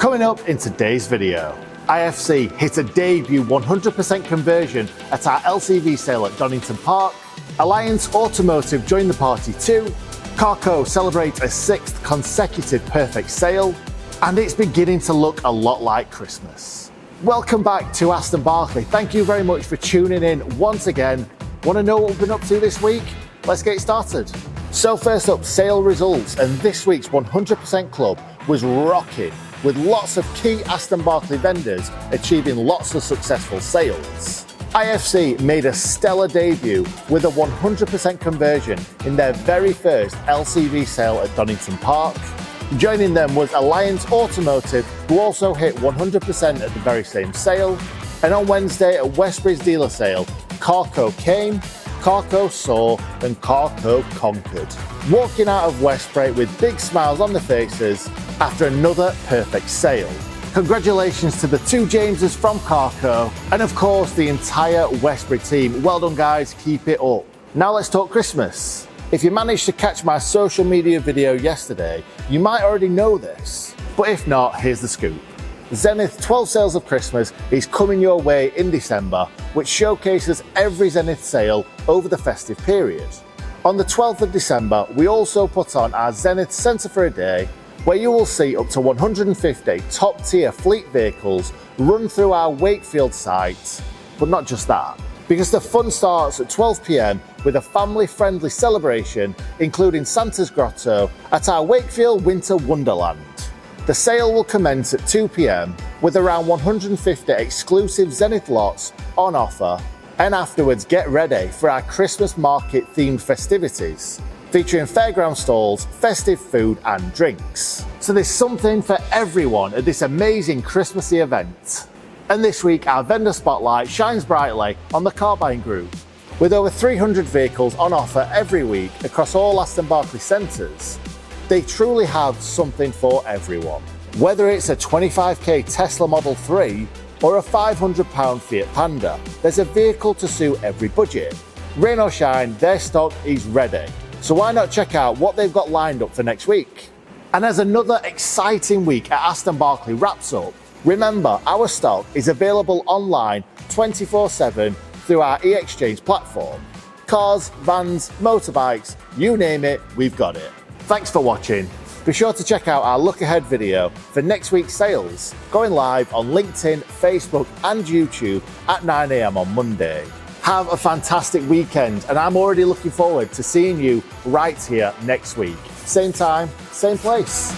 Coming up in today's video, IFC hit a debut 100% conversion at our LCV sale at Donington Park, Alliance Automotive joined the party too, CarCo celebrates a 6th consecutive perfect sale, and it's beginning to look a lot like Christmas. Welcome back to Aston Barclay. Thank you very much for tuning in once again. Want to know what we've been up to this week? Let's get started. So first up, sale results, and this week's 100% Club was rocking, with lots of key Aston Barclay vendors achieving lots of successful sales. IFC made a stellar debut with a 100% conversion in their very first LCV sale at Donington Park. Joining them was Alliance Automotive, who also hit 100% at the very same sale. And on Wednesday at Westbury's dealer sale, CarCo came, CarCo saw, and CarCo conquered, walking out of Westbury with big smiles on their faces after another perfect sale. Congratulations to the two Jameses from CarCo, and of course the entire Westbury team. Well done guys, keep it up. Now let's talk Christmas. If you managed to catch my social media video yesterday, you might already know this, but if not, here's the scoop. Zenith 12 Sales of Christmas is coming your way in December, which showcases every Zenith sale over the festive period. On the 12th of December, we also put on our Zenith Centre for a Day, where you will see up to 150 top-tier fleet vehicles run through our Wakefield site. But not just that, because the fun starts at 12 p.m. with a family-friendly celebration, including Santa's Grotto at our Wakefield Winter Wonderland. The sale will commence at 2 p.m. with around 150 exclusive Zenith lots on offer, and afterwards get ready for our Christmas market-themed festivities, featuring fairground stalls, festive food and drinks. So there's something for everyone at this amazing Christmassy event. And this week our vendor spotlight shines brightly on the car buying group. With over 300 vehicles on offer every week across all Aston Barclay centres, they truly have something for everyone. Whether it's a 25k Tesla Model 3 or a £500 Fiat Panda, there's a vehicle to suit every budget. Rain or shine, their stock is ready. So why not check out what they've got lined up for next week? And as another exciting week at Aston Barclay wraps up, remember our stock is available online 24/7 through our e-exchange platform. Cars, vans, motorbikes, you name it, we've got it. Thanks for watching. Be sure to check out our look ahead video for next week's sales, going live on LinkedIn, Facebook and YouTube at 9 a.m. on Monday. Have a fantastic weekend, and I'm already looking forward to seeing you right here next week. Same time, same place.